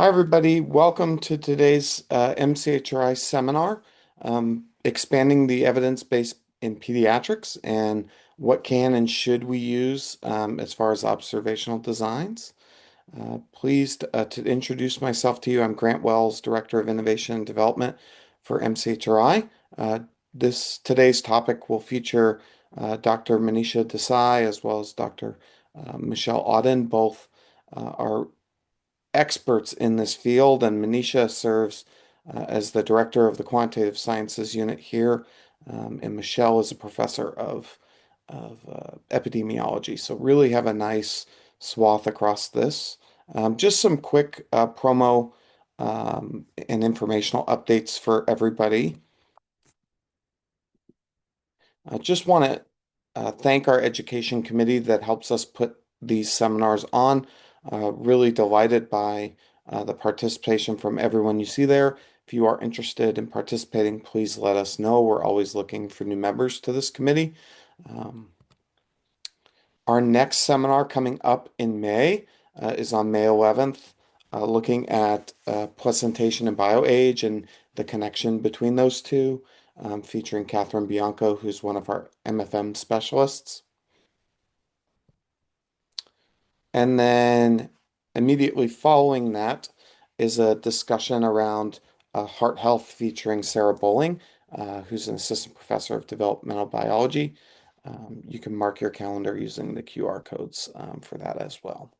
Hi, everybody. Welcome to today's MCHRI seminar, expanding the evidence base in pediatrics and what can and should we use as far as observational designs. Pleased to introduce myself to you. I'm Grant Wells, Director of Innovation and Development for MCHRI. Today's topic will feature Dr. Manisha Desai as well as Dr. Michelle Auden. Both are experts in this field, and Manisha serves as the director of the quantitative sciences unit here, and Michelle is a professor of epidemiology. So really have a nice swath across this. Just some quick promo and informational updates for everybody. I just want to thank our education committee that helps us put these seminars on. Really delighted by the participation from everyone you see there. If you are interested in participating, please let us know. We're always looking for new members to this committee. Um, our next seminar coming up in May is on May 11th, looking at placentation and bioage and the connection between those two, featuring Catherine Bianco, who's one of our MFM specialists. And then immediately following that is a discussion around heart health featuring Sarah Bowling, who's an assistant professor of developmental biology. You can mark your calendar using the QR codes for that as well.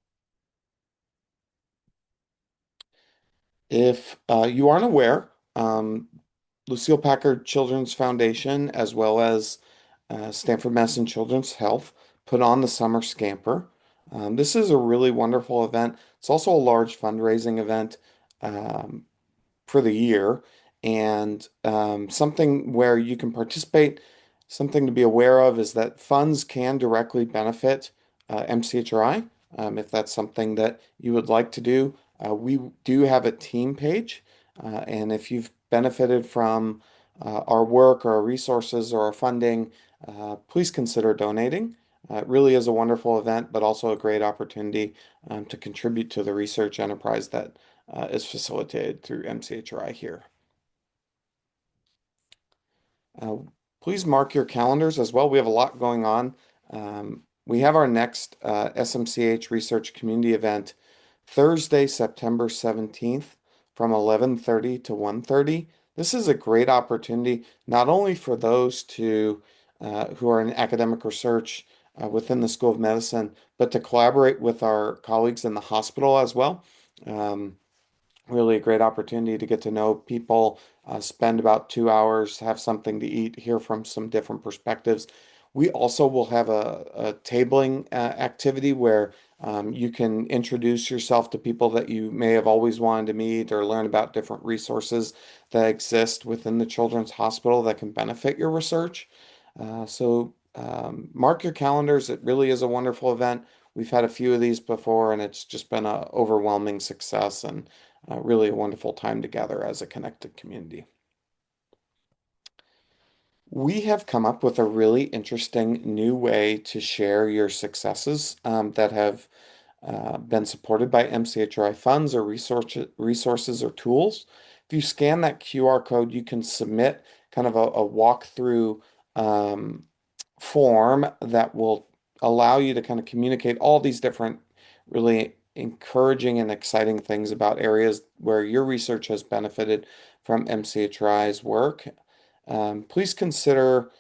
If you aren't aware, Lucille Packard Children's Foundation, as well as Stanford Medicine Children's Health, put on the Summer Scamper. This is a really wonderful event. It's also a large fundraising event um, for the year and something where you can participate. Something to be aware of is that funds can directly benefit MCHRI if that's something that you would like to do. We do have a team page, and if you've benefited from our work or our resources or our funding, please consider donating. It really is a wonderful event, but also a great opportunity to contribute to the research enterprise that is facilitated through MCHRI here. Uh, Please mark your calendars as well. We have a lot going on. We have our next SMCH Research Community event Thursday, September 17th from 11:30 to 1:30. This is a great opportunity not only for those who are in academic research within the School of Medicine, but to collaborate with our colleagues in the hospital as well. Um, Really a great opportunity to get to know people, spend about 2 hours, have something to eat, hear from some different perspectives. We also will have a tabling activity where you can introduce yourself to people that you may have always wanted to meet or learn about different resources that exist within the Children's Hospital that can benefit your research. Mark your calendars. It really is a wonderful event. We've had a few of these before, and it's just been an overwhelming success and really a wonderful time together as a connected community. We have come up with a really interesting new way to share your successes that have been supported by MCHRI funds or resources or tools. If you scan that QR code, you can submit kind of a walkthrough um, form that will allow you to kind of communicate all these different really encouraging and exciting things about areas where your research has benefited from MCHRI's work. Please consider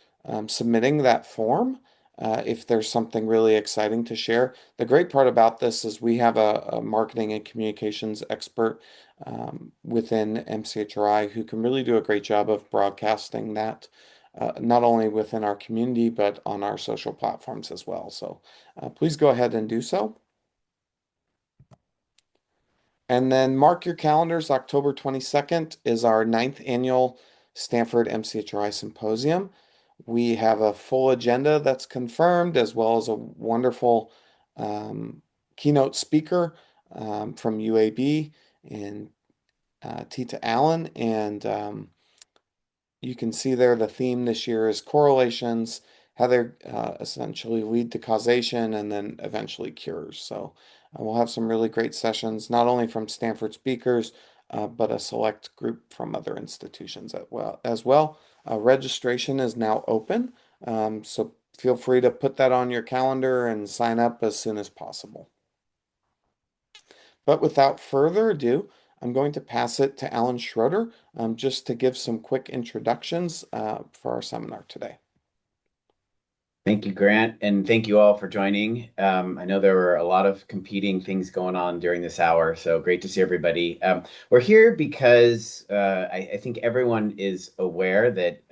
submitting that form if there's something really exciting to share. The great part about this is we have a marketing and communications expert within MCHRI who can really do a great job of broadcasting that not only within our community, but on our social platforms as well. So please go ahead and do so. And then mark your calendars. October 22nd is our ninth annual Stanford MCHRI Symposium. We have a full agenda that's confirmed, as well as a wonderful keynote speaker from UAB and Tita Allen. And you can see there the theme this year is correlations, how they essentially lead to causation and then eventually cures. So We'll have some really great sessions, not only from Stanford speakers, but a select group from other institutions as well. Registration is now open, so feel free to put that on your calendar and sign up as soon as possible. But without further ado, I'm going to pass it to Alan Schroeder just to give some quick introductions for our seminar today. Thank you, Grant, and thank you all for joining. I know there were a lot of competing things going on during this hour, so great to see everybody. We're here because I think everyone is aware that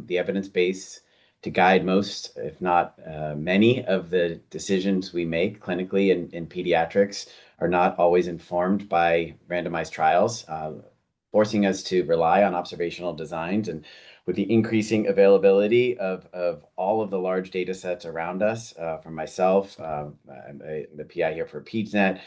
the evidence base to guide most, if not many, of the decisions we make clinically in pediatrics are not always informed by randomized trials, forcing us to rely on observational designs. And with the increasing availability of all of the large data sets around us, from myself, I'm the PI here for PedsNet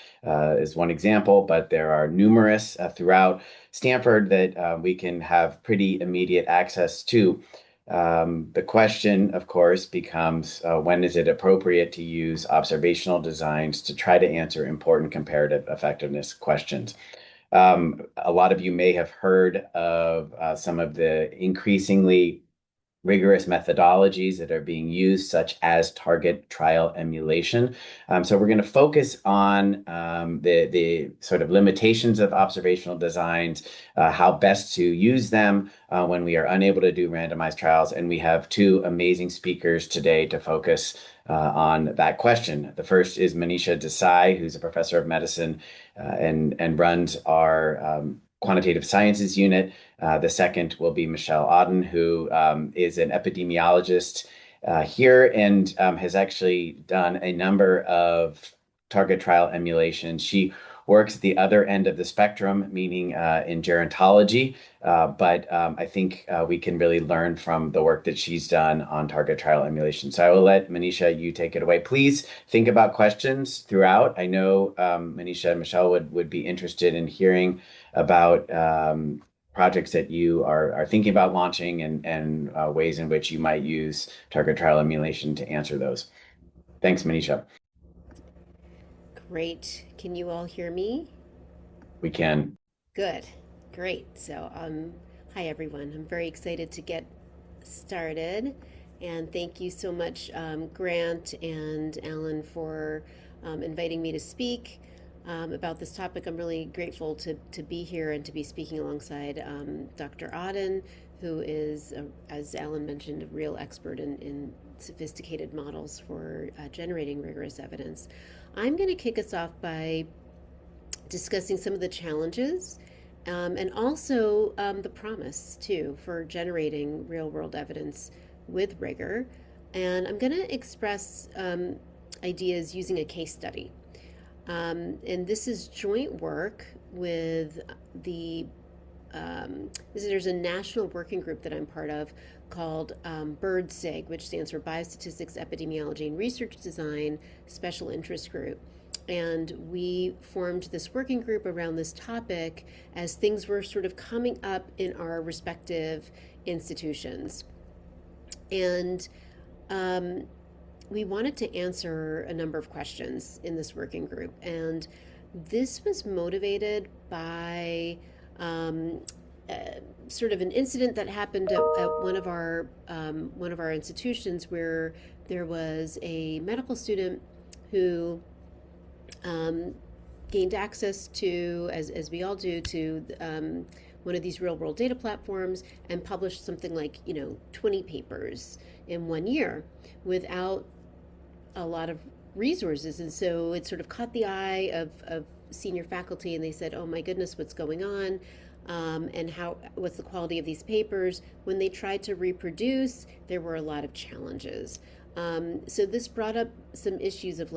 is one example, but there are numerous throughout Stanford that we can have pretty immediate access to. The question, of course, becomes when is it appropriate to use observational designs to try to answer important comparative effectiveness questions? A lot of you may have heard of some of the increasingly rigorous methodologies that are being used, such as target trial emulation. So we're going to focus on the sort of limitations of observational designs, how best to use them when we are unable to do randomized trials. And we have two amazing speakers today to focus on that question. The first is Manisha Desai, who's a professor of medicine and runs our quantitative sciences unit. The second will be Michelle Auden, who is an epidemiologist here and has actually done a number of target trial emulations. She works at the other end of the spectrum, meaning in gerontology, but I think we can really learn from the work that she's done on target trial emulation. So I will let Manisha, you take it away. Please think about questions throughout. I know Manisha and Michelle would be interested in hearing about projects that you are thinking about launching and ways in which you might use target trial emulation to answer those. Thanks, Manisha. Great. Can you all hear me? We can. Good. Great. So, hi everyone. I'm very excited to get started. And thank you so much, Grant and Alan, for inviting me to speak about this topic. I'm really grateful to be here and to be speaking alongside Dr. Auden, who is, as Alan mentioned, a real expert in sophisticated models for generating rigorous evidence. I'm going to kick us off by discussing some of the challenges and also the promise, too, for generating real world evidence with rigor. And I'm going to express ideas using a case study. And this is joint work with there's a national working group that I'm part of called BIRDSIG, which stands for Biostatistics, Epidemiology, and Research Design Special Interest Group. And we formed this working group around this topic as things were sort of coming up in our respective institutions. And we wanted to answer a number of questions in this working group. And this was motivated by sort of an incident that happened at one of our institutions, where there was a medical student who gained access to, as we all do, to one of these real world data platforms and published something like 20 papers in 1 year without a lot of resources. And so it sort of caught the eye of senior faculty, and they said, oh my goodness, what's going on? And what's the quality of these papers? When they tried to reproduce, there were a lot of challenges. So this brought up some issues of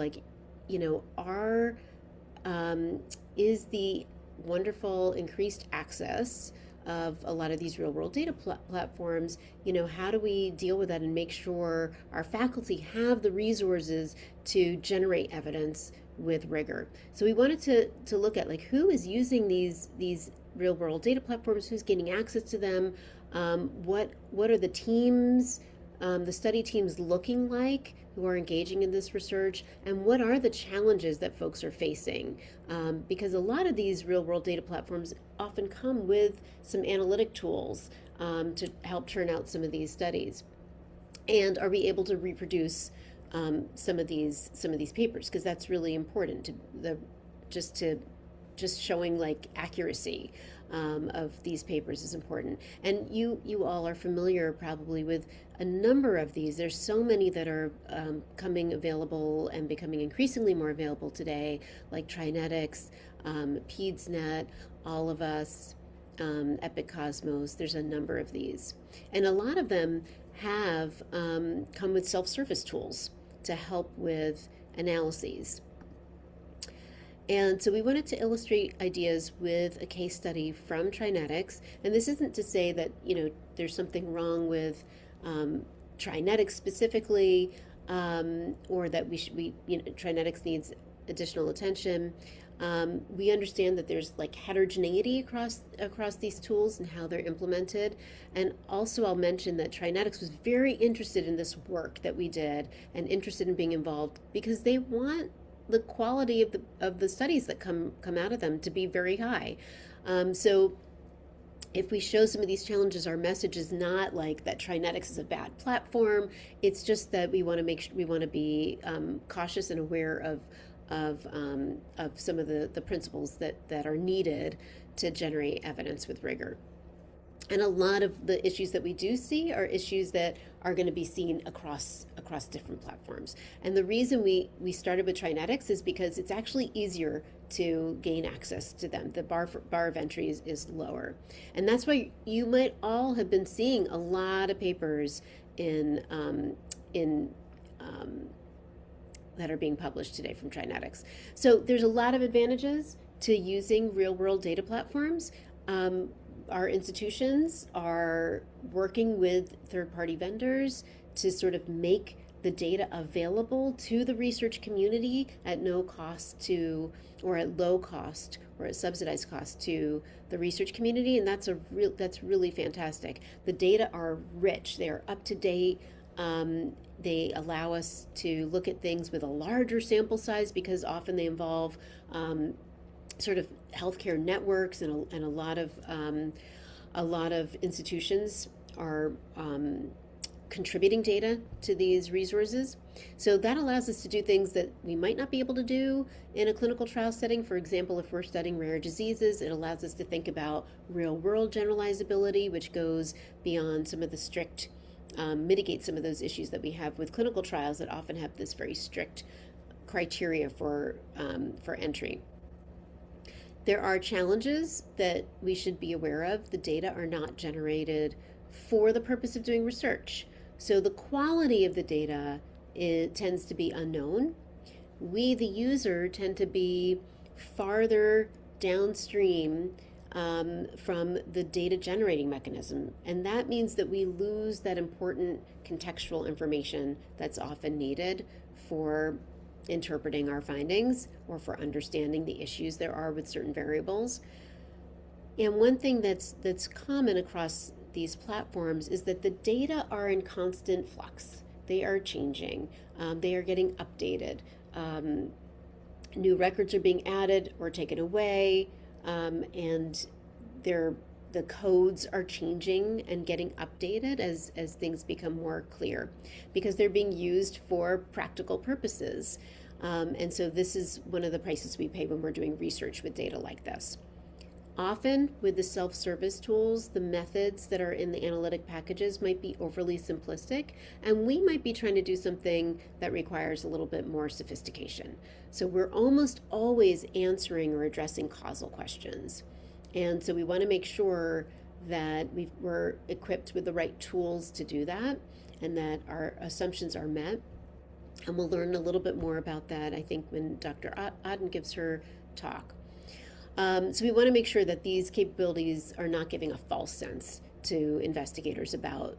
is the wonderful increased access of a lot of these real world data platforms, how do we deal with that and make sure our faculty have the resources to generate evidence with rigor? So we wanted to look at who is using these real world data platforms, who's gaining access to them, what are the teams, the study teams looking like who are engaging in this research, and what are the challenges that folks are facing. Because a lot of these real world data platforms often come with some analytic tools to help turn out some of these studies. And are we able to reproduce some of these papers? Because that's really important to the just to just showing like accuracy of these papers is important. And you all are familiar probably with a number of these. There's so many that are coming available and becoming increasingly more available today, like Trinetics, PedsNet, All of Us, Epic Cosmos. There's a number of these, and a lot of them have come with self-service tools to help with analyses. And so we wanted to illustrate ideas with a case study from Trinetics. And this isn't to say that, there's something wrong with Trinetics specifically, or that Trinetics needs additional attention. We understand that there's like heterogeneity across these tools and how they're implemented. And also I'll mention that Trinetics was very interested in this work that we did and interested in being involved because they want the quality of the studies that come out of them to be very high. So if we show some of these challenges, our message is not like that Trinetics is a bad platform. It's just that we want to we want to be cautious and aware of some of the principles that are needed to generate evidence with rigor. And a lot of the issues that we do see are issues that are going to be seen across different platforms. And the reason we started with Trinetics is because it's actually easier to gain access to them. The bar of entry is lower. And that's why you might all have been seeing a lot of papers in that are being published today from Trinetics. So there's a lot of advantages to using real world data platforms. Our institutions are working with third-party vendors to sort of make the data available to the research community at no cost to, or at low cost, or at subsidized cost to the research community, and that's really fantastic. The data are rich; they are up to date. They allow us to look at things with a larger sample size because often they involve sort of healthcare networks, and a lot of institutions are contributing data to these resources. So that allows us to do things that we might not be able to do in a clinical trial setting. For example, if we're studying rare diseases, it allows us to think about real world generalizability, which goes beyond some of the strict, mitigate some of those issues that we have with clinical trials that often have this very strict criteria for entry. There are challenges that we should be aware of. The data are not generated for the purpose of doing research. So the quality of the data tends to be unknown. We, the user, tend to be farther downstream from the data generating mechanism. And that means that we lose that important contextual information that's often needed for interpreting our findings or for understanding the issues there are with certain variables. And one thing that's common across these platforms is that the data are in constant flux. They are changing. They are getting updated. New records are being added or taken away, and the codes are changing and getting updated as things become more clear because they're being used for practical purposes. And so this is one of the prices we pay when we're doing research with data like this. Often with the self-service tools, the methods that are in the analytic packages might be overly simplistic, and we might be trying to do something that requires a little bit more sophistication. So we're almost always answering or addressing causal questions. And so we want to make sure that we're equipped with the right tools to do that and that our assumptions are met. And we'll learn a little bit more about that, I think, when Dr. Auden gives her talk. So we want to make sure that these capabilities are not giving a false sense to investigators about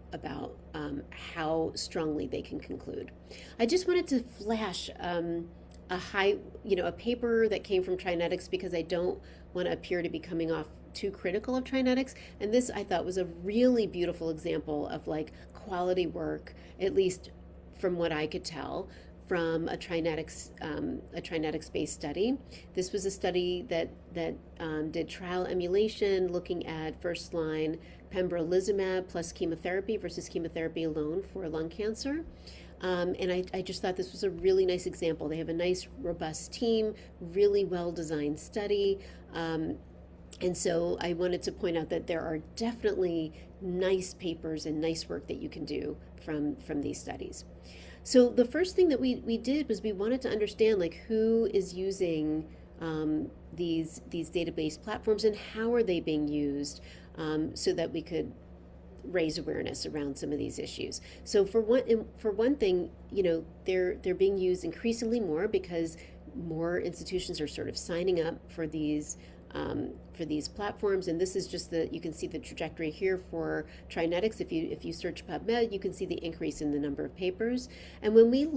how strongly they can conclude. I just wanted to flash a paper that came from Trinetics because I don't want to appear to be coming off too critical of Trinetics. And this I thought was a really beautiful example of like quality work, at least from what I could tell, from a trinetics-based study. This was a study that did trial emulation, looking at first-line pembrolizumab plus chemotherapy versus chemotherapy alone for lung cancer. And I just thought this was a really nice example. They have a nice, robust team, really well-designed study. And so I wanted to point out that there are definitely nice papers and nice work that you can do from these studies. So the first thing that we did was we wanted to understand like who is using these database platforms and how are they being used, so that we could raise awareness around some of these issues. So for one thing, you know, they're being used increasingly more because more institutions are sort of signing up for these platforms. And this is just you can see the trajectory here for Trinetics. If you search PubMed, you can see the increase in the number of papers. And when we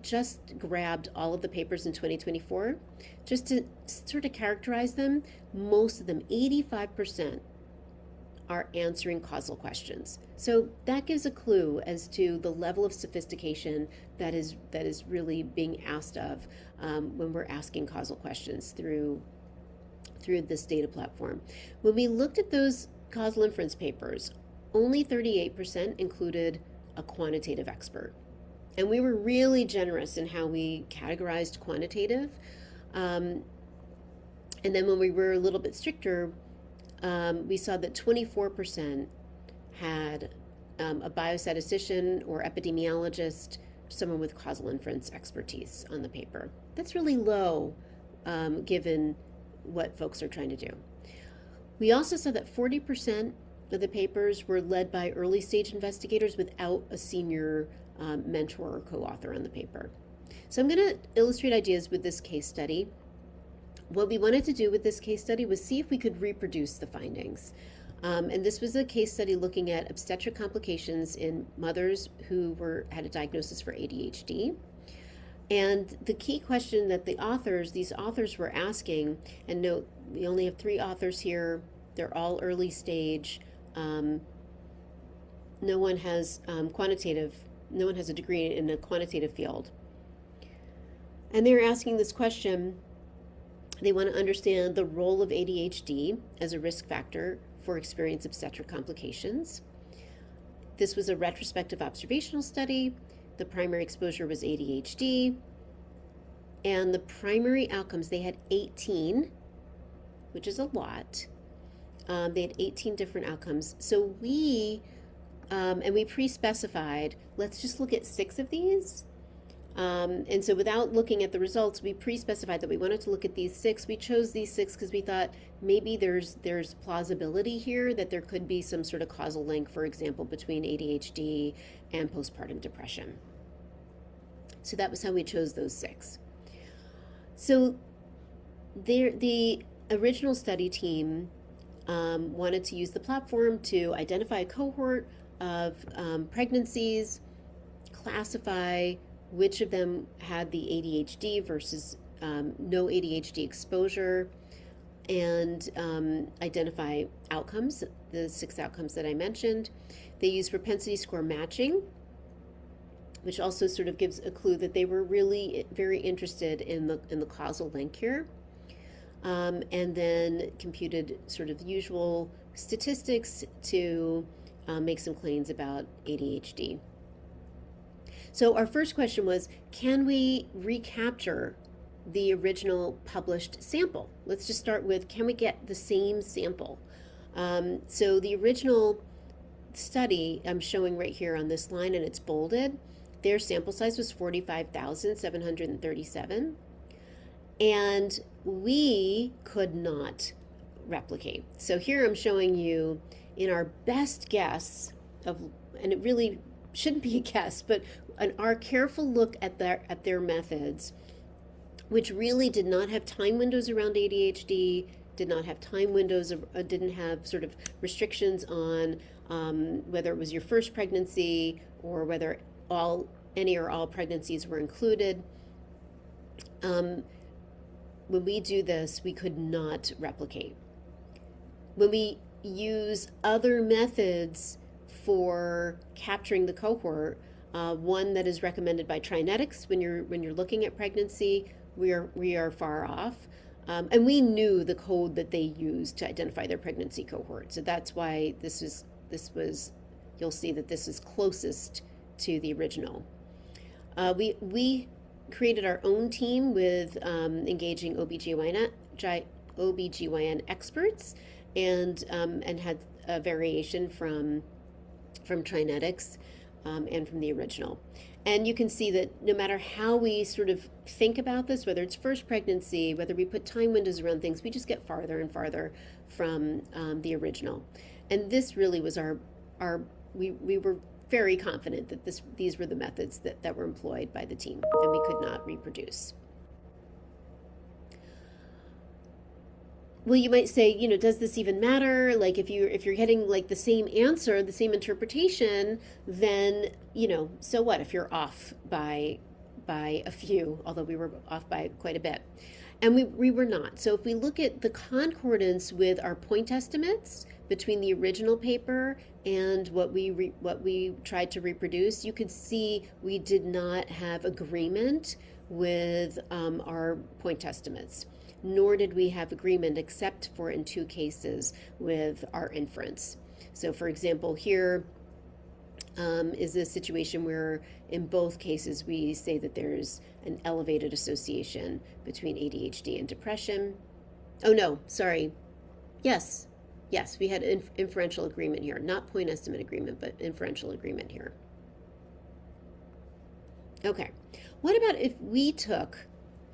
just grabbed all of the papers in 2024, just to sort of characterize them. Most of them, 85%, are answering causal questions. So that gives a clue as to the level of sophistication that is really being asked of, when we're asking causal questions through this data platform. When we looked at those causal inference papers, only 38% included a quantitative expert. And we were really generous in how we categorized quantitative. And then when we were a little bit stricter, we saw that 24% had a biostatistician or epidemiologist, someone with causal inference expertise on the paper. That's really low, given what folks are trying to do. We also saw that 40% of the papers were led by early stage investigators without a senior mentor or co-author on the paper. So I'm going to illustrate ideas with this case study. What we wanted to do with this case study was see if we could reproduce the findings. And this was a case study looking at obstetric complications in mothers who had a diagnosis for ADHD. And the key question that these authors were asking, and note, we only have 3 authors here. They're all early stage. No one has no one has a degree in a quantitative field. And they're asking this question. They want to understand the role of ADHD as a risk factor for experiencing obstetric complications. This was a retrospective observational study. The primary exposure was ADHD. And the primary outcomes, they had 18, which is a lot. They had 18 different outcomes. So we pre-specified, let's just look at 6 of these. And so without looking at the results, we pre-specified that we wanted to look at these 6. We chose these 6 because we thought maybe there's plausibility here that there could be some sort of causal link, for example, between ADHD and postpartum depression. So that was how we chose those 6. So the original study team wanted to use the platform to identify a cohort of pregnancies, classify which of them had the ADHD versus no ADHD exposure, and identify outcomes, the 6 outcomes that I mentioned. They used propensity score matching, which also sort of gives a clue that they were really very interested in the causal link here. And then computed sort of usual statistics to make some claims about ADHD. So our first question was, can we recapture the original published sample? Let's just start with, can we get the same sample? So the original study I'm showing right here on this line, and it's bolded, their sample size was 45,737. And we could not replicate. So here I'm showing you in our best guess of, and it really shouldn't be a guess, but our careful look at their methods, which really did not have time windows around ADHD, did not have time windows, didn't have sort of restrictions on whether it was your first pregnancy or whether any or all pregnancies were included. When we do this, we could not replicate. When we use other methods for capturing the cohort, one that is recommended by Trinetics when you're looking at pregnancy. We are far off. And we knew the code that they used to identify their pregnancy cohort. So that's why this was you'll see that this is closest to the original. We created our own team with engaging OBGYN experts and had a variation from Trinetics and from the original. And you can see that no matter how we sort of think about this, whether it's first pregnancy, whether we put time windows around things, we just get farther and farther from the original. And this really was we were very confident that these were the methods that were employed by the team, and we could not reproduce. Well, you might say, does this even matter? Like, if you're getting like the same answer, the same interpretation, then so what if you're off by a few? Although we were off by quite a bit, and we were not. So if we look at the concordance with our point estimates between the original paper and what we tried to reproduce, you could see we did not have agreement with our point estimates, nor did we have agreement except for in two cases with our inference. So for example, here is a situation where in both cases we say that there's an elevated association between ADHD and depression. Oh no, sorry. Yes, we had inferential agreement here, not point estimate agreement, but inferential agreement here. Okay, what about if we took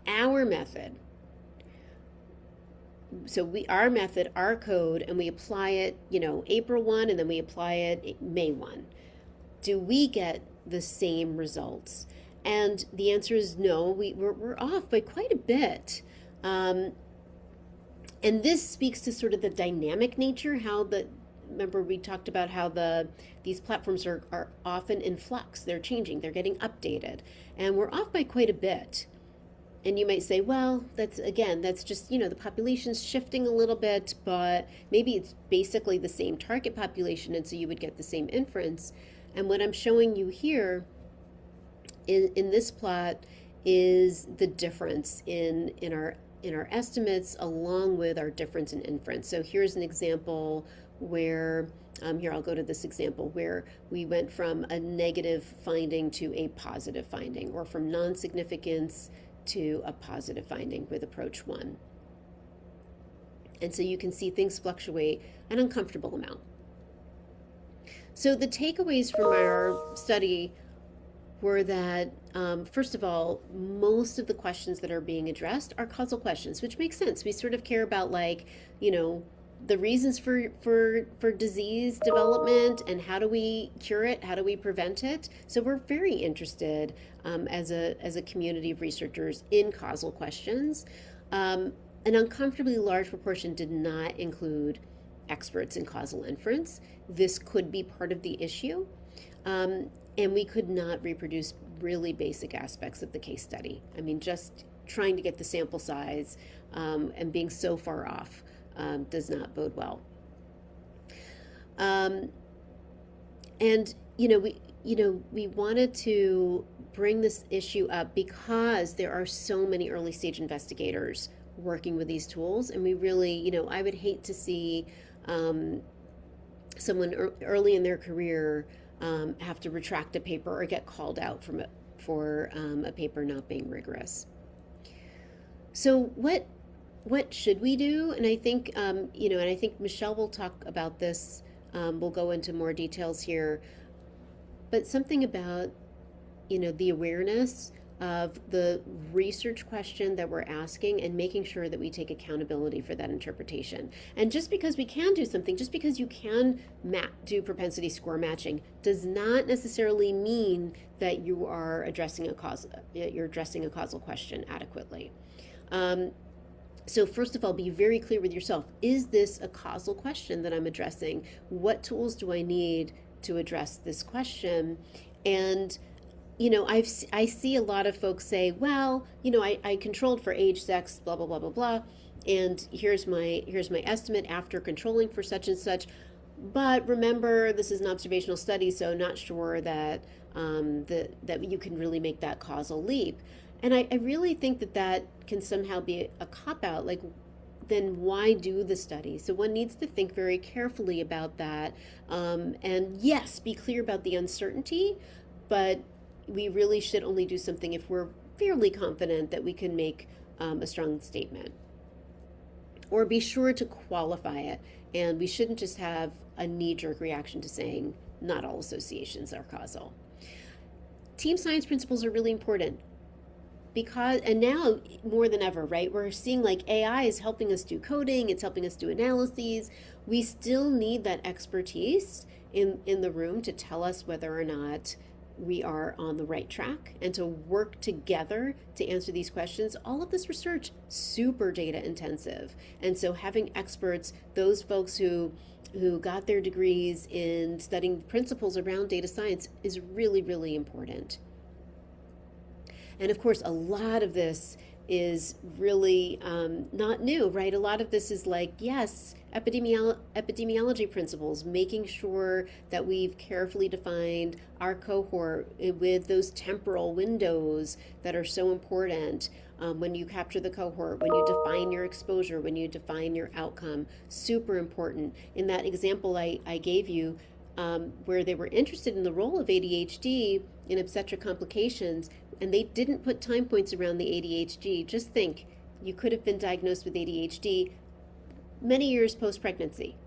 our method, so our method, our code, and we apply it, April 1, and then we apply it May 1. Do we get the same results? And the answer is no. We're off by quite a bit. And this speaks to sort of the dynamic nature, remember we talked about how these platforms are often in flux. They're changing, they're getting updated, and we're off by quite a bit. And you might say, well, that's just, the population's shifting a little bit, but maybe it's basically the same target population, and so you would get the same inference. And what I'm showing you here in this plot is the difference in our estimates along with our difference in inference. So here's an example where, here I'll go to this example, where we went from a negative finding to a positive finding, or from non-significance to a positive finding with approach 1. And so you can see things fluctuate an uncomfortable amount. So the takeaways from our study were that, first of all, most of the questions that are being addressed are causal questions, which makes sense. We sort of care about, the reasons for disease development and how do we cure it, how do we prevent it. So we're very interested as a community of researchers in causal questions. An uncomfortably large proportion did not include experts in causal inference. This could be part of the issue. And we could not reproduce really basic aspects of the case study. I mean, just trying to get the sample size and being so far off does not bode well. And we wanted to bring this issue up because there are so many early stage investigators working with these tools, and we really, I would hate to see someone early in their career have to retract a paper or get called out for a paper not being rigorous. So what should we do? And I think and I think Michelle will talk about this. We'll go into more details here, but something about the awareness of the research question that we're asking and making sure that we take accountability for that interpretation. And just because we can do something, just because you can do propensity score matching, does not necessarily mean that you are addressing a causal question adequately. So first of all, be very clear with yourself. Is this a causal question that I'm addressing? What tools do I need to address this question? And I see a lot of folks say, well, I controlled for age, sex, blah, blah, blah, blah, blah, and here's my estimate after controlling for such and such. But remember, this is an observational study, so not sure that that you can really make that causal leap. And I really think that that can somehow be a cop out. Like, then why do the study? So one needs to think very carefully about that. And yes, be clear about the uncertainty, but we really should only do something if we're fairly confident that we can make a strong statement, or be sure to qualify it. And we shouldn't just have a knee jerk reaction to saying not all associations are causal. Team science principles are really important because, and now more than ever, right, we're seeing like AI is helping us do coding, it's helping us do analyses. We still need that expertise in the room to tell us whether or not we are on the right track and to work together to answer these questions. All of this research super data intensive, and so having experts, those folks who got their degrees in studying principles around data science, is really, really important. And of course, a lot of this is really not new, right? A lot of this is like, yes, epidemiology principles, making sure that we've carefully defined our cohort with those temporal windows that are so important. When you capture the cohort, when you define your exposure, when you define your outcome, super important. In that example I gave you, where they were interested in the role of ADHD in obstetric complications, and they didn't put time points around the ADHD. Just think, you could have been diagnosed with ADHD many years post pregnancy.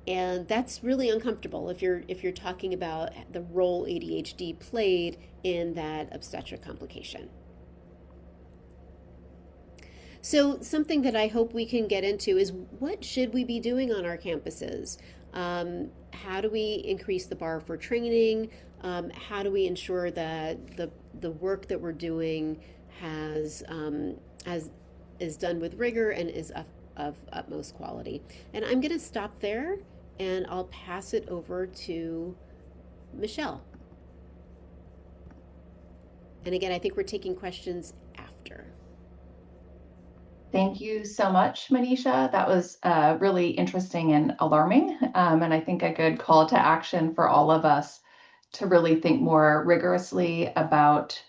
And that's really uncomfortable if you're talking about the role ADHD played in that obstetric complication. So, something that I hope we can get into is what should we be doing on our campuses? How do we increase the bar for training? How do we ensure that the work that we're doing has is done with rigor and is of utmost quality? And I'm going to stop there, and I'll pass it over to Michelle. And again, I think we're taking questions after. Thank you so much, Manisha. That was really interesting and alarming, and I think a good call to action for all of us to really think more rigorously about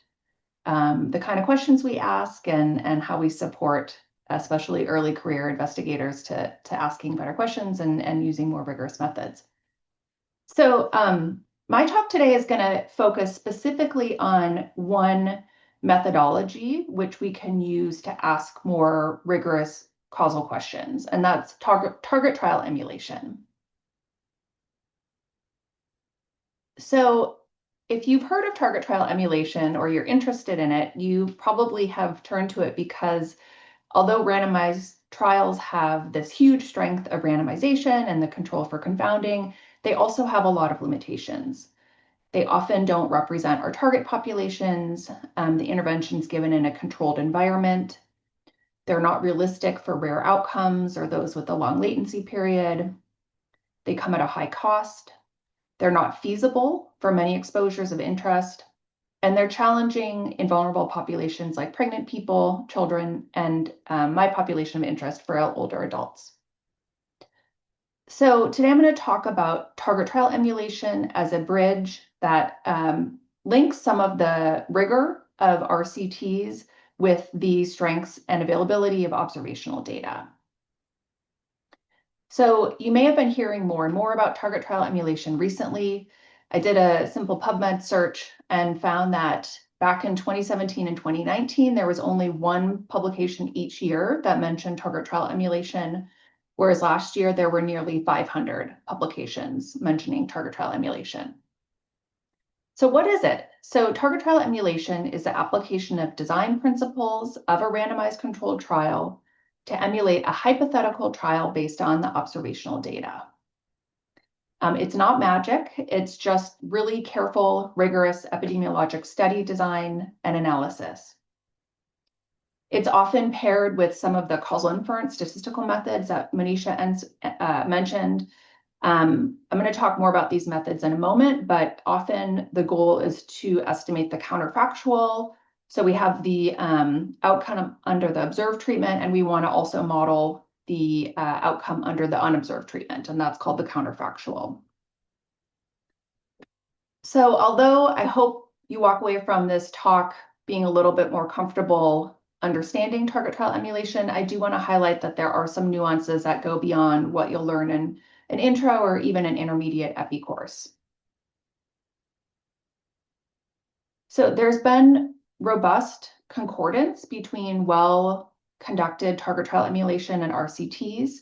the kind of questions we ask and how we support, especially early career investigators, to asking better questions and using more rigorous methods. So my talk today is going to focus specifically on one methodology which we can use to ask more rigorous causal questions, and that's target trial emulation. So if you've heard of target trial emulation or you're interested in it, you probably have turned to it because although randomized trials have this huge strength of randomization and the control for confounding, they also have a lot of limitations. They often don't represent our target populations. The interventions given in a controlled environment. They're not realistic for rare outcomes or those with a long latency period. They come at a high cost. They're not feasible for many exposures of interest. And they're challenging in vulnerable populations like pregnant people, children, and my population of interest for older adults. So today I'm going to talk about target trial emulation as a bridge that links some of the rigor of RCTs with the strengths and availability of observational data. So you may have been hearing more and more about target trial emulation recently. I did a simple PubMed search and found that back in 2017 and 2019, there was only one publication each year that mentioned target trial emulation, whereas last year there were nearly 500 publications mentioning target trial emulation. So what is it? So target trial emulation is the application of design principles of a randomized controlled trial to emulate a hypothetical trial based on the observational data. It's not magic, it's just really careful, rigorous epidemiologic study design and analysis. It's often paired with some of the causal inference statistical methods that Manisha mentioned. I'm going to talk more about these methods in a moment, but often the goal is to estimate the counterfactual. So we have the outcome under the observed treatment, and we want to also model the outcome under the unobserved treatment, and that's called the counterfactual. So although I hope you walk away from this talk being a little bit more comfortable understanding target trial emulation, I do want to highlight that there are some nuances that go beyond what you'll learn in an intro or even an intermediate epi course. So there's been robust concordance between well-conducted target trial emulation and RCTs.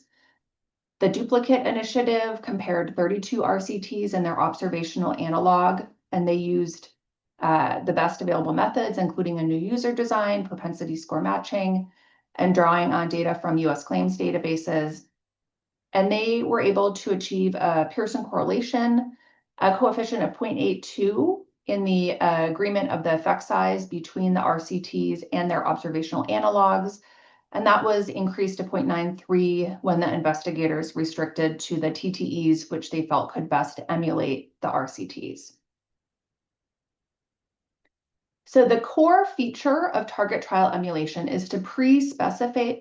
The duplicate initiative compared 32 RCTs and their observational analog, and they used the best available methods, including a new user design, propensity score matching, and drawing on data from US claims databases. And they were able to achieve a Pearson correlation, a coefficient of 0.82 in the agreement of the effect size between the RCTs and their observational analogs. And that was increased to 0.93 when the investigators restricted to the TTEs, which they felt could best emulate the RCTs. So the core feature of target trial emulation is to pre-specify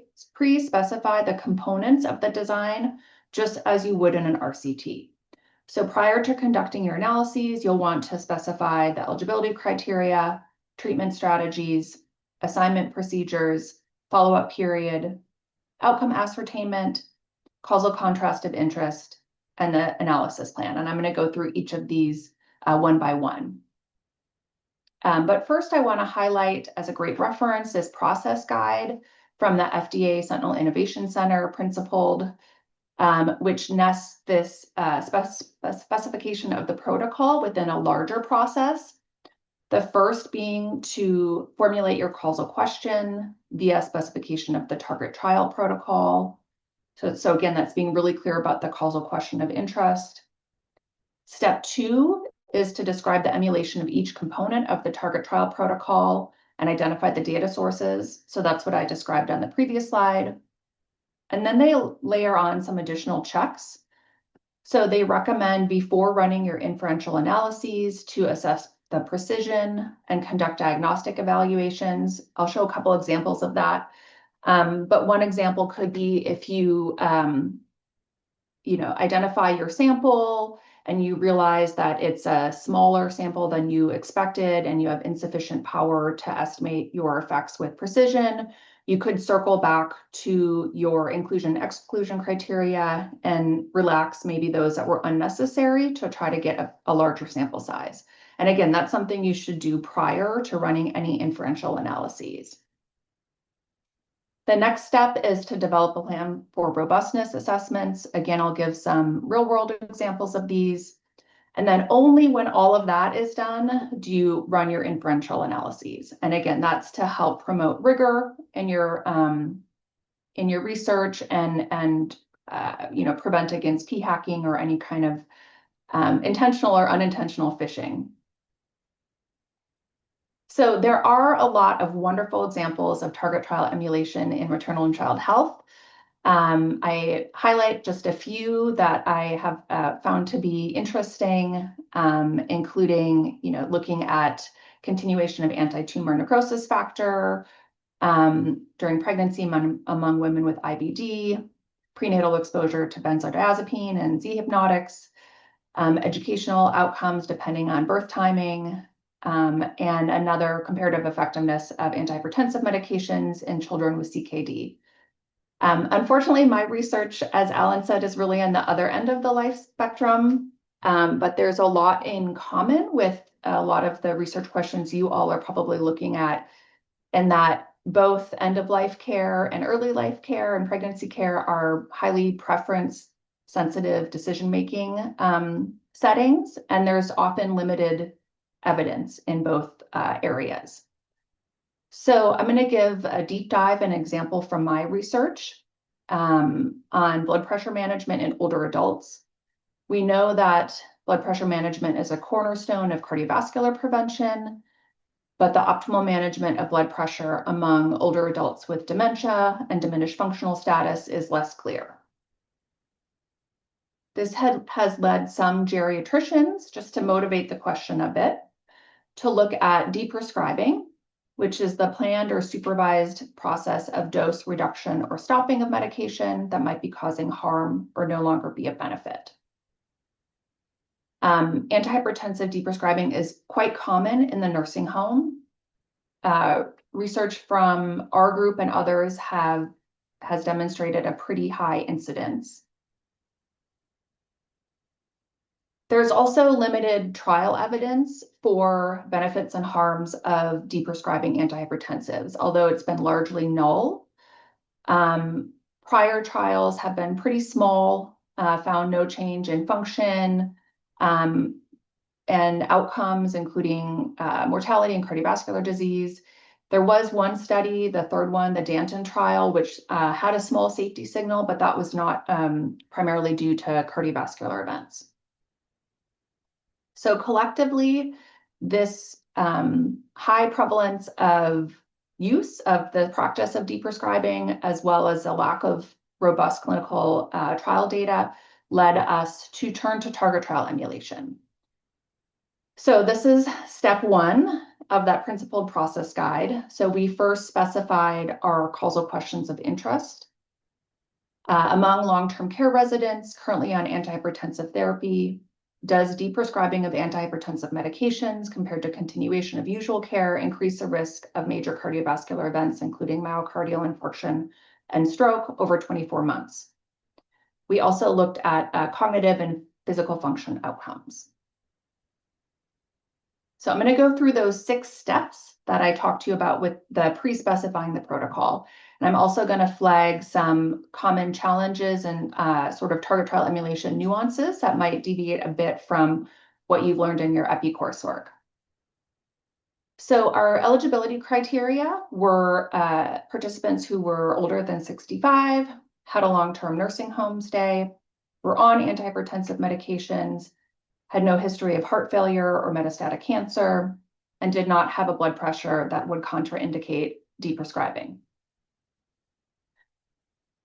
the components of the design, just as you would in an RCT. So prior to conducting your analyses, you'll want to specify the eligibility criteria, treatment strategies, assignment procedures, follow-up period, outcome ascertainment, causal contrast of interest, and the analysis plan. And I'm going to go through each of these one by one. But first, I want to highlight as a great reference this process guide from the FDA Sentinel Innovation Center principled, which nests this specification of the protocol within a larger process. The first being to formulate your causal question via specification of the target trial protocol. So again, that's being really clear about the causal question of interest. Step 2 is to describe the emulation of each component of the target trial protocol and identify the data sources. So that's what I described on the previous slide. And then they layer on some additional checks. So they recommend before running your inferential analyses to assess the precision and conduct diagnostic evaluations. I'll show a couple examples of that. But one example could be if you, identify your sample and you realize that it's a smaller sample than you expected and you have insufficient power to estimate your effects with precision, you could circle back to your inclusion-exclusion criteria and relax maybe those that were unnecessary to try to get a larger sample size. And again, that's something you should do prior to running any inferential analyses. The next step is to develop a plan for robustness assessments. Again, I'll give some real-world examples of these. And then only when all of that is done do you run your inferential analyses. And again, that's to help promote rigor in your research and prevent against p-hacking or any kind of intentional or unintentional phishing. So there are a lot of wonderful examples of target trial emulation in maternal and child health. I highlight just a few that I have found to be interesting, including, looking at continuation of anti-tumor necrosis factor during pregnancy among women with IBD, prenatal exposure to benzodiazepine and Z-hypnotics, educational outcomes depending on birth timing, and another comparative effectiveness of antihypertensive medications in children with CKD. Unfortunately, my research, as Alan said, is really on the other end of the life spectrum, but there's a lot in common with a lot of the research questions you all are probably looking at, in that both end-of-life care and early life care and pregnancy care are highly preference-sensitive decision-making settings, and there's often limited evidence in both areas. So I'm going to give a deep dive and example from my research on blood pressure management in older adults. We know that blood pressure management is a cornerstone of cardiovascular prevention, but the optimal management of blood pressure among older adults with dementia and diminished functional status is less clear. This has led some geriatricians, just to motivate the question a bit, to look at deprescribing which is the planned or supervised process of dose reduction or stopping of medication that might be causing harm or no longer be of benefit. Antihypertensive deprescribing is quite common in the nursing home. Research from our group and others has demonstrated a pretty high incidence. There's also limited trial evidence for benefits and harms of deprescribing antihypertensives, although it's been largely null. Prior trials have been pretty small, found no change in function and outcomes, including mortality and cardiovascular disease. There was one study, the third one, the Danton trial, which had a small safety signal, but that was not primarily due to cardiovascular events. So collectively, this high prevalence of use of the practice of deprescribing, as well as a lack of robust clinical trial data, led us to turn to target trial emulation. So this is step one of that principled process guide. So we first specified our causal questions of interest. Among long-term care residents currently on antihypertensive therapy, does deprescribing of antihypertensive medications compared to continuation of usual care increase the risk of major cardiovascular events, including myocardial infarction and stroke, over 24 months? We also looked at cognitive and physical function outcomes. So I'm going to go through those 6 steps that I talked to you about with the pre-specifying the protocol. And I'm also going to flag some common challenges and sort of target trial emulation nuances that might deviate a bit from what you've learned in your EPI coursework. So our eligibility criteria were participants who were older than 65, had a long-term nursing home stay, were on antihypertensive medications, had no history of heart failure or metastatic cancer, and did not have a blood pressure that would contraindicate deprescribing.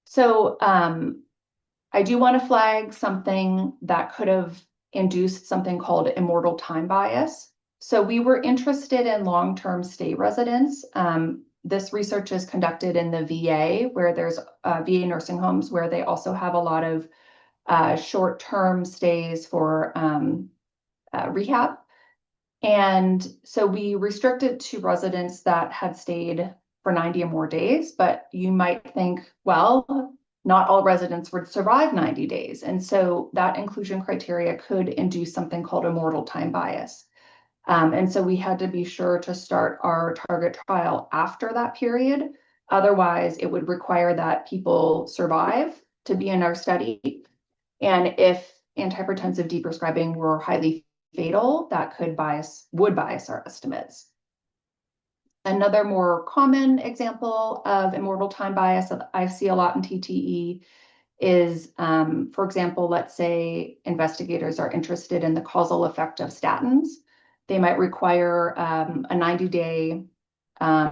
So I do want to flag something that could have induced something called immortal time bias. So we were interested in long-term stay residents. This research is conducted in the VA, where there's VA nursing homes where they also have a lot of short-term stays for rehab. And so we restricted to residents that had stayed for 90 or more days, but you might think, well, not all residents would survive 90 days. And so that inclusion criteria could induce something called immortal time bias. And so we had to be sure to start our target trial after that period. Otherwise, it would require that people survive to be in our study. And if antihypertensive deprescribing were highly fatal, that would bias our estimates. Another more common example of immortal time bias that I see a lot in TTE is, for example, let's say investigators are interested in the causal effect of statins. They might require a 90-day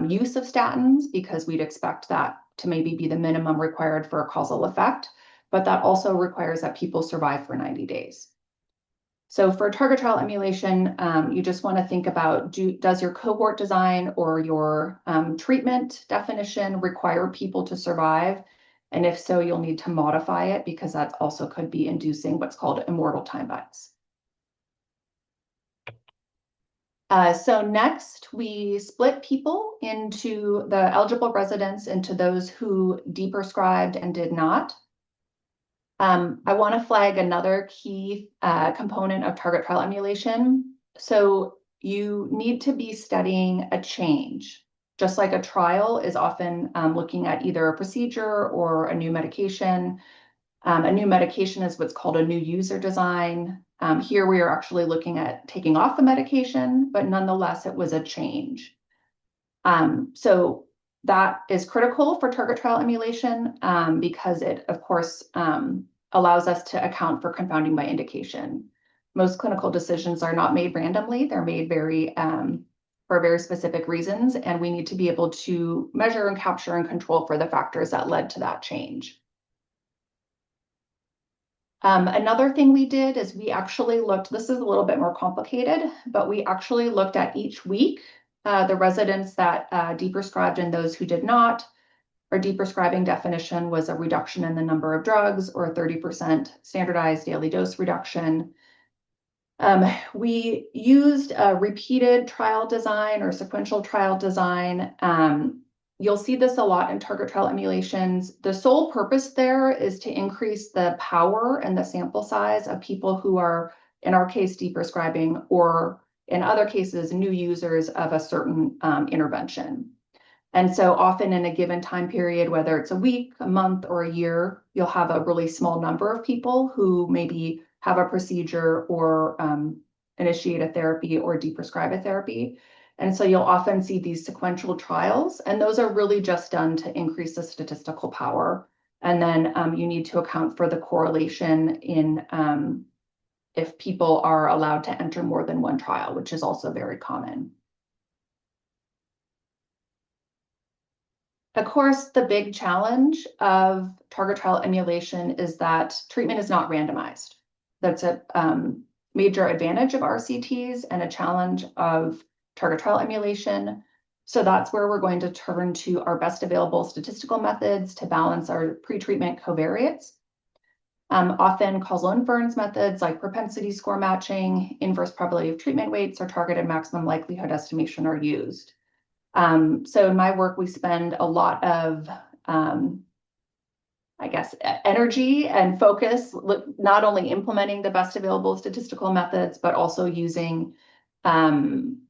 use of statins because we'd expect that to maybe be the minimum required for a causal effect, but that also requires that people survive for 90 days. So for target trial emulation, you just want to think about, does your cohort design or your treatment definition require people to survive? And if so, you'll need to modify it because that also could be inducing what's called immortal time bias. So next, we split people into the eligible residents into those who deprescribed and did not. I want to flag another key component of target trial emulation. So you need to be studying a change, just like a trial is often looking at either a procedure or a new medication. A new medication is what's called a new user design. Here we are actually looking at taking off the medication, but nonetheless, it was a change. So that is critical for target trial emulation because it, of course, allows us to account for confounding by indication. Most clinical decisions are not made randomly. They're made for very specific reasons, and we need to be able to measure and capture and control for the factors that led to that change. Another thing we did is we actually looked, this is a little bit more complicated, but we actually looked at each week the residents that deprescribed and those who did not. Our deprescribing definition was a reduction in the number of drugs or a 30% standardized daily dose reduction. We used a repeated trial design or sequential trial design. You'll see this a lot in target trial emulations. The sole purpose there is to increase the power and the sample size of people who are, in our case, deprescribing, or in other cases, new users of a certain intervention. And so often in a given time period, whether it's a week, a month, or a year, you'll have a really small number of people who maybe have a procedure or initiate a therapy or deprescribe a therapy. And so you'll often see these sequential trials, and those are really just done to increase the statistical power. And then you need to account for the correlation in if people are allowed to enter more than one trial, which is also very common. Of course, the big challenge of target trial emulation is that treatment is not randomized. That's a major advantage of RCTs and a challenge of target trial emulation. So that's where we're going to turn to our best available statistical methods to balance our pretreatment covariates. Often causal inference methods like propensity score matching, inverse probability of treatment weights, or targeted maximum likelihood estimation are used. So in my work, we spend a lot of, I guess, energy and focus, not only implementing the best available statistical methods, but also using kind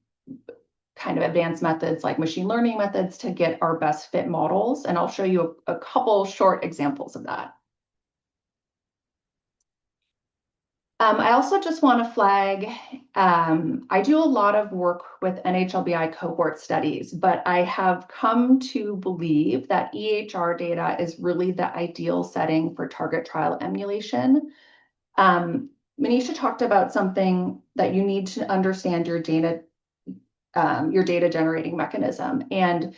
of advanced methods like machine learning methods to get our best fit models. And I'll show you a couple short examples of that. I also just want to flag, I do a lot of work with NHLBI cohort studies, but I have come to believe that EHR data is really the ideal setting for target trial emulation. Manisha talked about something that you need to understand your data generating mechanism. And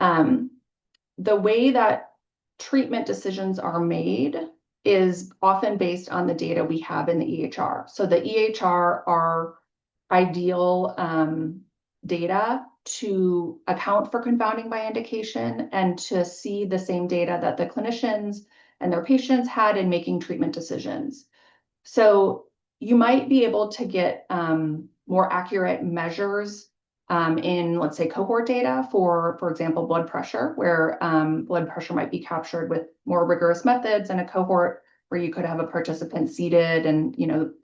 the way that treatment decisions are made is often based on the data we have in the EHR. So the EHR are ideal data to account for confounding by indication and to see the same data that the clinicians and their patients had in making treatment decisions. So you might be able to get more accurate measures in, let's say, cohort data for example, blood pressure, where blood pressure might be captured with more rigorous methods, and a cohort where you could have a participant seated and, in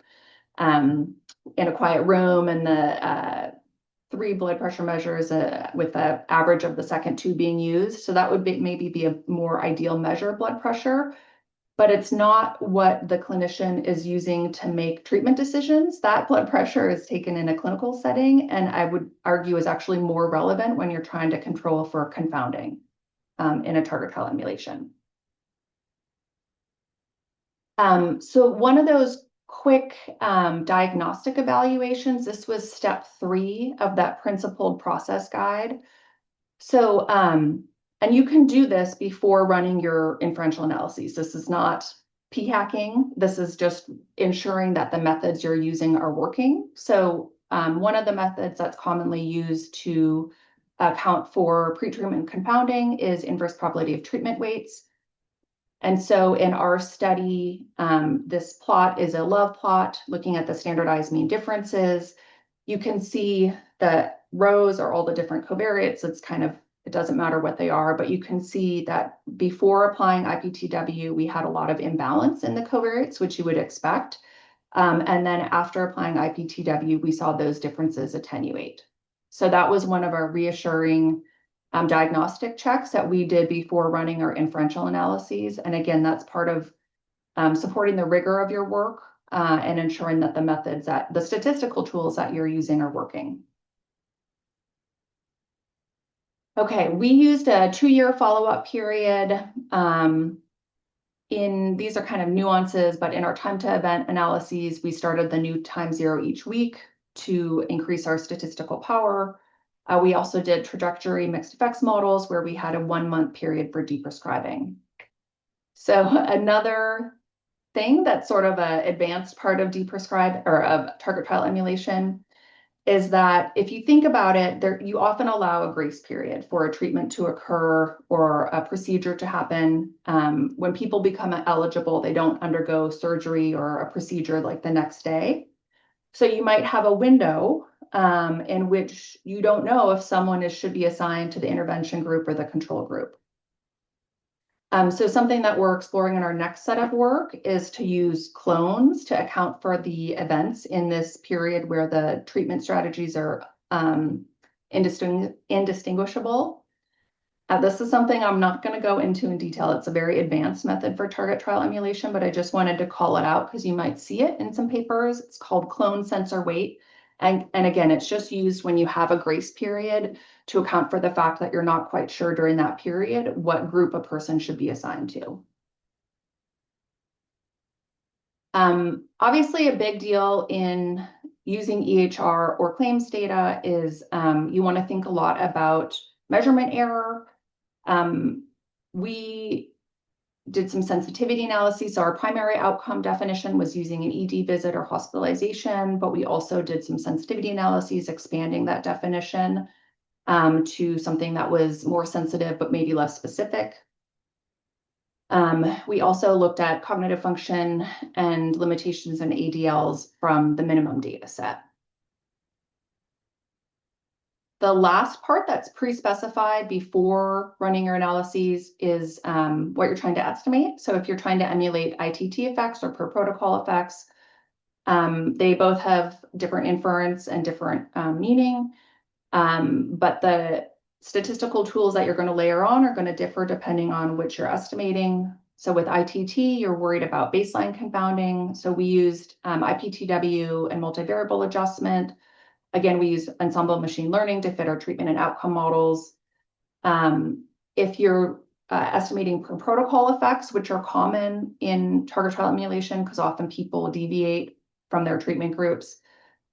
a quiet room, and the 3 blood pressure measures with an average of the second 2 being used. So that would maybe be a more ideal measure of blood pressure. But it's not what the clinician is using to make treatment decisions. That blood pressure is taken in a clinical setting, and I would argue is actually more relevant when you're trying to control for confounding in a target trial emulation. So one of those quick diagnostic evaluations, this was step 3 of that principled process guide. So, and you can do this before running your inferential analyses. This is not p-hacking. This is just ensuring that the methods you're using are working. So one of the methods that's commonly used to account for pretreatment confounding is inverse probability of treatment weights. And so in our study, this plot is a love plot looking at the standardized mean differences. You can see the rows are all the different covariates. It's kind of, it doesn't matter what they are, but you can see that before applying IPTW, we had a lot of imbalance in the covariates, which you would expect. And then after applying IPTW, we saw those differences attenuate. So that was one of our reassuring diagnostic checks that we did before running our inferential analyses. And again, that's part of supporting the rigor of your work and ensuring that the methods, that the statistical tools that you're using are working. Okay, we used a 2-year follow-up period. These are kind of nuances, but in our time to event analyses, we started the new time zero each week to increase our statistical power. We also did trajectory mixed effects models where we had a 1-month period for deprescribing. So another thing that's sort of an advanced part of deprescribe or of target trial emulation is that if you think about it, you often allow a grace period for a treatment to occur or a procedure to happen. When people become eligible, they don't undergo surgery or a procedure like the next day. So you might have a window in which you don't know if someone should be assigned to the intervention group or the control group. So something that we're exploring in our next set of work is to use clones to account for the events in this period where the treatment strategies are indistinguishable. This is something I'm not going to go into in detail. It's a very advanced method for target trial emulation, but I just wanted to call it out because you might see it in some papers. It's called clone sensor weight. And again, it's just used when you have a grace period to account for the fact that you're not quite sure during that period what group a person should be assigned to. Obviously, a big deal in using EHR or claims data is you want to think a lot about measurement error. We did some sensitivity analyses. So our primary outcome definition was using an ED visit or hospitalization, but we also did some sensitivity analyses expanding that definition to something that was more sensitive, but maybe less specific. We also looked at cognitive function and limitations in ADLs from the minimum data set. The last part that's pre-specified before running your analyses is what you're trying to estimate. So if you're trying to emulate ITT effects or per protocol effects, they both have different inference and different meaning, but the statistical tools that you're going to layer on are going to differ depending on which you're estimating. So with ITT, you're worried about baseline confounding. So we used IPTW and multivariable adjustment. Again, we use ensemble machine learning to fit our treatment and outcome models. If you're estimating per protocol effects, which are common in target trial emulation, because often people deviate from their treatment groups,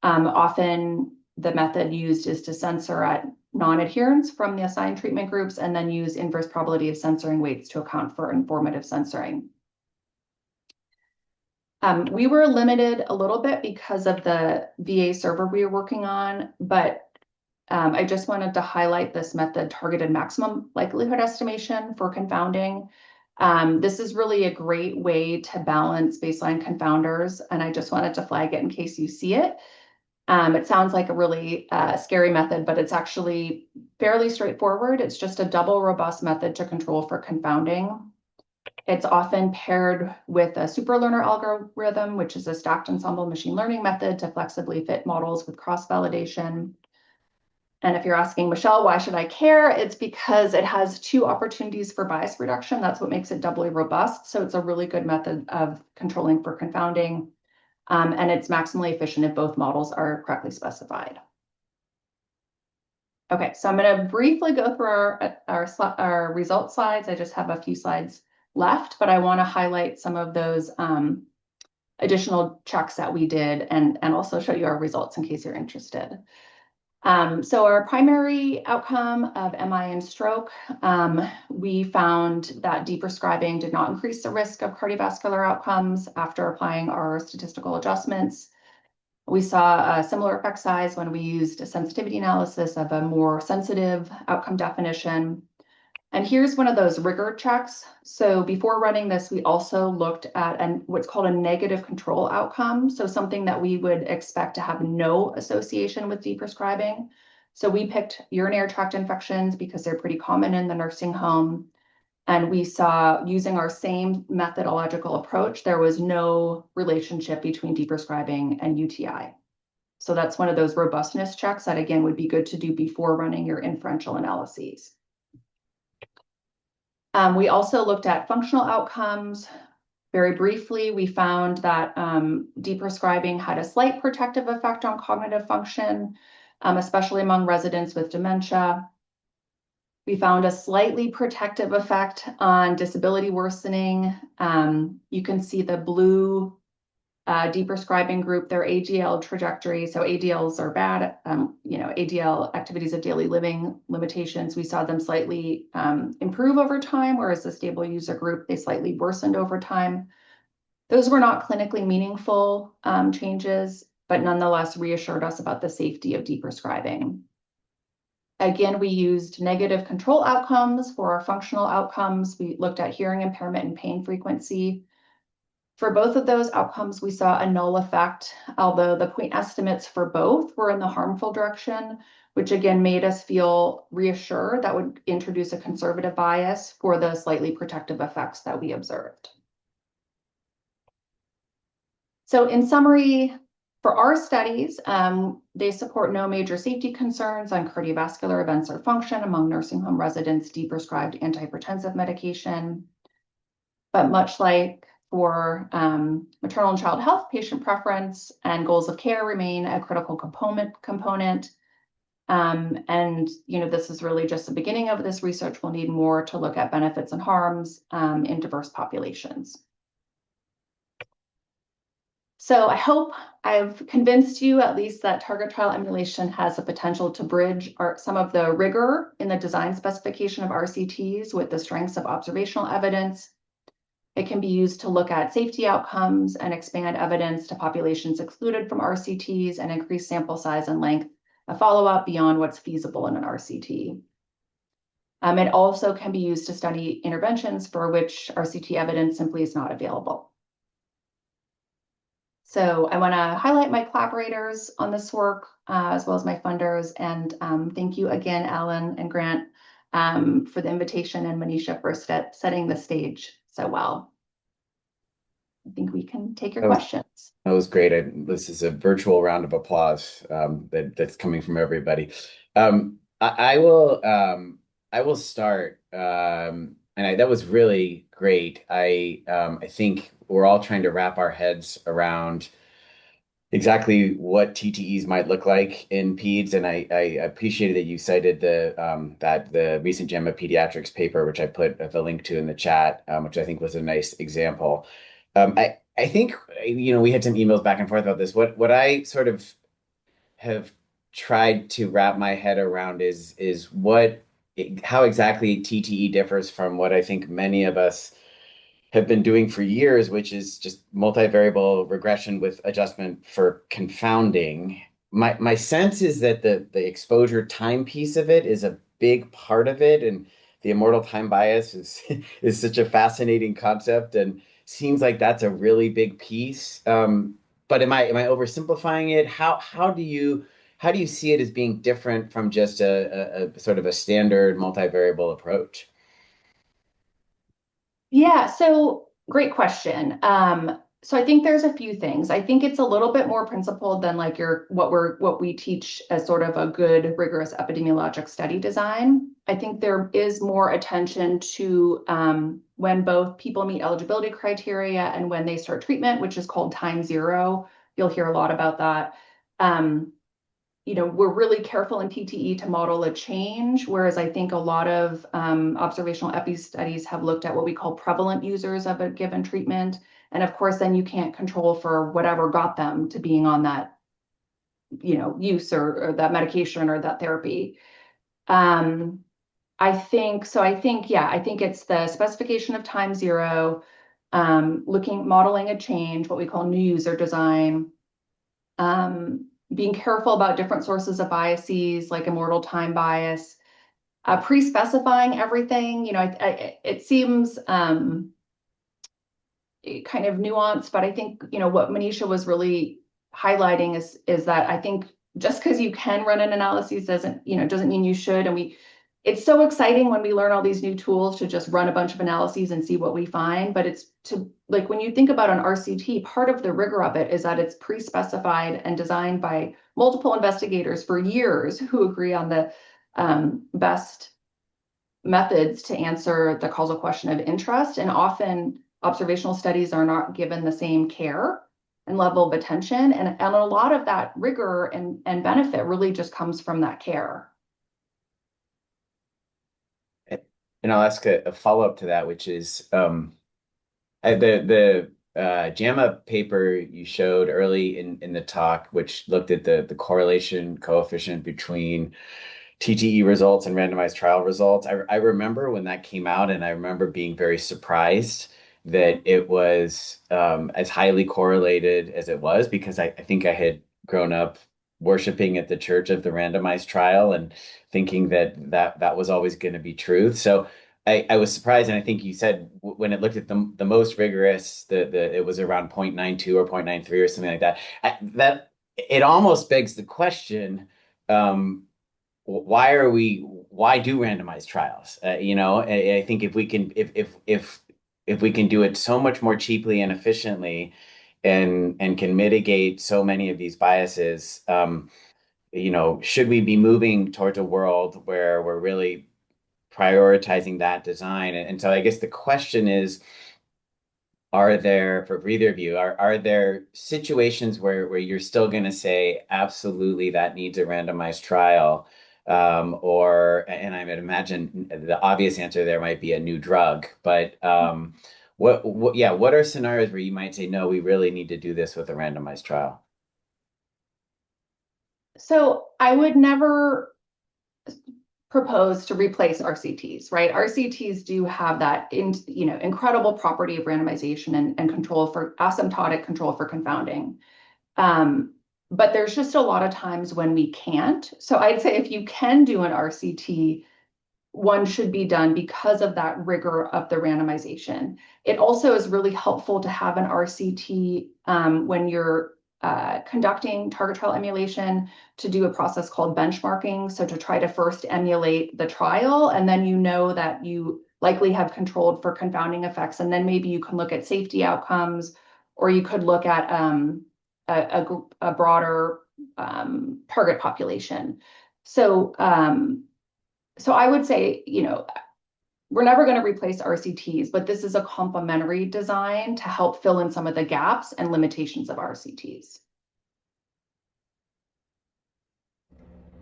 often the method used is to censor at non-adherence from the assigned treatment groups and then use inverse probability of censoring weights to account for informative censoring. We were limited a little bit because of the VA server we were working on, but I just wanted to highlight this method, targeted maximum likelihood estimation for confounding. This is really a great way to balance baseline confounders, and I just wanted to flag it in case you see it. It sounds like a really scary method, but it's actually fairly straightforward. It's just a double robust method to control for confounding. It's often paired with a superlearner algorithm, which is a stacked ensemble machine learning method to flexibly fit models with cross-validation. And if you're asking, Michelle, why should I care? It's because it has two opportunities for bias reduction. That's what makes it doubly robust. So it's a really good method of controlling for confounding. And it's maximally efficient if both models are correctly specified. Okay, so I'm going to briefly go through our result slides. I just have a few slides left, but I want to highlight some of those additional checks that we did and also show you our results in case you're interested. So our primary outcome of MI and stroke, we found that deprescribing did not increase the risk of cardiovascular outcomes after applying our statistical adjustments. We saw a similar effect size when we used a sensitivity analysis of a more sensitive outcome definition. And here's one of those rigor checks. So before running this, we also looked at what's called a negative control outcome. So something that we would expect to have no association with deprescribing. So we picked urinary tract infections because they're pretty common in the nursing home. And we saw, using our same methodological approach, there was no relationship between deprescribing and UTI. So that's one of those robustness checks that, again, would be good to do before running your inferential analyses. We also looked at functional outcomes. Very briefly, we found that deprescribing had a slight protective effect on cognitive function, especially among residents with dementia. We found a slightly protective effect on disability worsening. You can see the blue deprescribing group, their ADL trajectory. So ADLs are bad, ADL activities of daily living limitations. We saw them slightly improve over time, whereas the stable user group, they slightly worsened over time. Those were not clinically meaningful changes. but nonetheless reassured us about the safety of deprescribing. Again, we used negative control outcomes for our functional outcomes. We looked at hearing impairment and pain frequency. For both of those outcomes, we saw a null effect, although the point estimates for both were in the harmful direction, which again made us feel reassured that would introduce a conservative bias for the slightly protective effects that we observed. So in summary, for our studies, they support no major safety concerns on cardiovascular events or function among nursing home residents deprescribed antihypertensive medication. But much like for maternal and child health, patient preference and goals of care remain a critical component. And this is really just the beginning of this research. We'll need more to look at benefits and harms in diverse populations. So I hope I've convinced you at least that target trial emulation has the potential to bridge some of the rigor in the design specification of RCTs with the strengths of observational evidence. It can be used to look at safety outcomes and expand evidence to populations excluded from RCTs and increase sample size and length of follow-up beyond what's feasible in an RCT. It also can be used to study interventions for which RCT evidence simply is not available. So I want to highlight my collaborators on this work, as well as my funders. And thank you again, Alan and Grant, for the invitation, and Manisha for setting the stage so well. I think we can take your questions. That was great. This is a virtual round of applause that's coming from everybody. I will start, that was really great. I think we're all trying to wrap our heads around exactly what TTEs might look like in peds, and I appreciated that you cited the recent JAMA Pediatrics paper, which I put the link to in the chat, which I think was a nice example. I think we had some emails back and forth about this. What I sort of have tried to wrap my head around is how exactly TTE differs from what I think many of us have been doing for years, which is just multivariable regression with adjustment for confounding. My sense is that the exposure time piece of it is a big part of it, and the immortal time bias is is such a fascinating concept, and seems like that's a really big piece. But am I oversimplifying it? How do you see it as being different from just a sort of a standard multivariable approach? Yeah, so great question. So I think there's a few things. I think it's a little bit more principled than like what we teach as sort of a good rigorous epidemiologic study design. I think there is more attention to when both people meet eligibility criteria and when they start treatment, which is called time zero. You'll hear a lot about that. We're really careful in TTE to model a change, whereas I think a lot of observational epi studies have looked at what we call prevalent users of a given treatment. And of course, then you can't control for whatever got them to being on that, use or that medication or that therapy. I think it's the specification of time zero, modeling a change, what we call new user design, being careful about different sources of biases like immortal time bias, pre-specifying everything. It seems kind of nuanced, but I think what Manisha was really highlighting is that I think just because you can run an analysis doesn't mean you should. And it's so exciting when we learn all these new tools to just run a bunch of analyses and see what we find. But it's when you think about an RCT, part of the rigor of it is that it's pre-specified and designed by multiple investigators for years who agree on the best methods to answer the causal question of interest. And often observational studies are not given the same care and level of attention. And a lot of that rigor and benefit really just comes from that care. And I'll ask a follow-up to that, which is the JAMA paper you showed early in the talk, which looked at the correlation coefficient between TTE results and randomized trial results. I remember when that came out, and I remember being very surprised that it was as highly correlated as it was, because I think I had grown up worshiping at the church of the randomized trial and thinking that was always going to be truth. So I was surprised, and I think you said when it looked at the most rigorous, the it was around 0.92 or 0.93 or something like that. That it almost begs the question, why do randomized trials? I think if we can if we can do it so much more cheaply and efficiently and can mitigate so many of these biases, should we be moving towards a world where we're really prioritizing that design? And so I guess the question is, are there, for either of you, are there situations where you're still going to say absolutely that needs a randomized trial? And I would imagine the obvious answer there might be a new drug, but what are scenarios where you might say, no, we really need to do this with a randomized trial? So I would never propose to replace RCTs, right? RCTs do have that incredible property of randomization and control for asymptotic control for confounding. Um, but there's just a lot of times when we can't. So I'd say if you can do an RCT, one should be done because of that rigor of the randomization. It also is really helpful to have an RCT when you're conducting target trial emulation, to do a process called benchmarking. So to try to first emulate the trial, and then you know that you likely have controlled for confounding effects. And then maybe you can look at safety outcomes, or you could look at a broader target population. So so I would say, we're never going to replace RCTs, but this is a complementary design to help fill in some of the gaps and limitations of RCTs.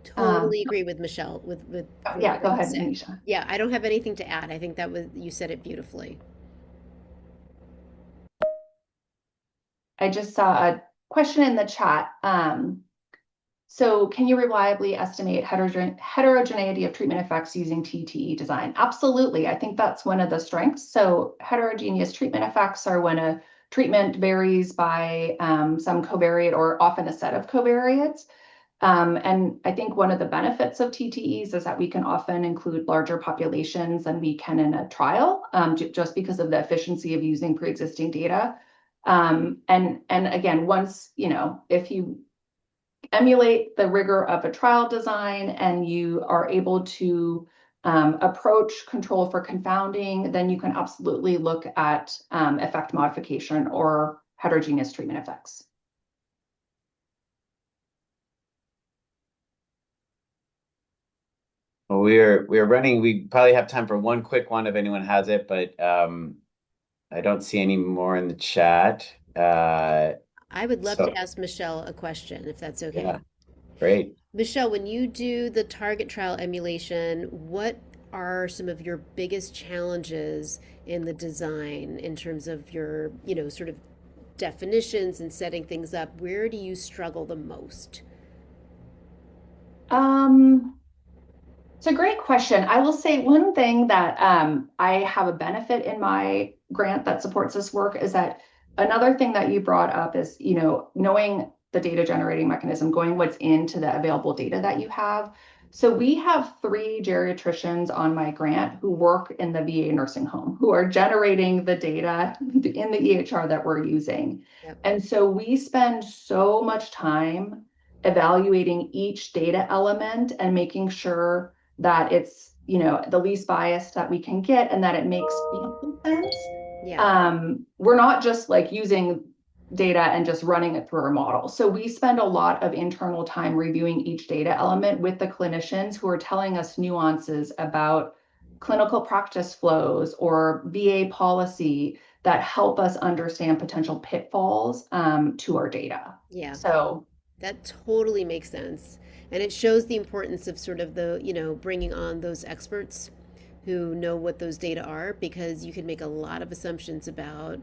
Totally agree with Michelle with what Yeah, go Grant ahead, said. Anisha. Yeah, I don't have anything to add. I think that was you said it beautifully. I just saw a question in the chat. So can you reliably estimate heterogeneity of treatment effects using TTE design? Absolutely. I think that's one of the strengths. So heterogeneous treatment effects are when a treatment varies by some covariate or often a set of covariates. And I think one of the benefits of TTEs is that we can often include larger populations than we can in a trial, just because of the efficiency of using pre-existing data. And again, once, if you emulate the rigor of a trial design and you are able to approach control for confounding, then you can absolutely look at effect modification or heterogeneous treatment effects. Well, we're running. We probably have time for one quick one if anyone has it, but I don't see any more in the chat. I would love to So ask Michelle a question if that's okay. yeah, great. Michelle, when you do the target trial emulation, what are some of your biggest challenges in the design in terms of your, sort of definitions and setting things up? Where do you struggle the most? Um, It's a great question. I will say one thing that I have a benefit in my grant that supports this work is that another thing that you brought up is, knowing the data generating mechanism, going what's into the available data that you have. So we have 3 geriatricians on my grant who work in the VA nursing home, who are generating the data in the EHR that we're using. Yep. And so we spend so much time evaluating each data element and making sure that it's the least biased that we can get and that it makes sense. Yeah. We're not just like using data and just running it through our model. So we spend a lot of internal time reviewing each data element with the clinicians who are telling us nuances about clinical practice flows or VA policy that help us understand potential pitfalls to our data. Yeah. So That totally makes sense. And it shows the importance of sort of the, bringing on those experts who know what those data are, because you can make a lot of assumptions about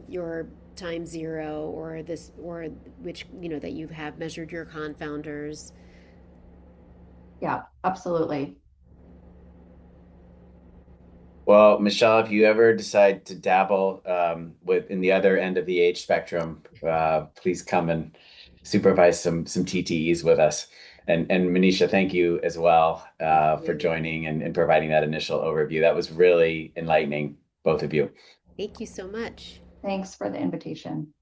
your time zero or this, or which, that you have measured your confounders. yeah, absolutely. Well, Michelle, if you ever decide to dabble with in the other end of the age spectrum, please come and supervise some TTEs with us. And Manisha, thank you as well Thank for you. joining and providing that initial overview. That was really enlightening, both of you. Thank you so much. Thanks for the invitation.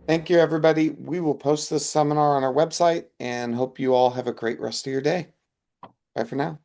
Thank you, everybody. We will post this seminar on our website and hope you all have a great rest of your day. Bye for now.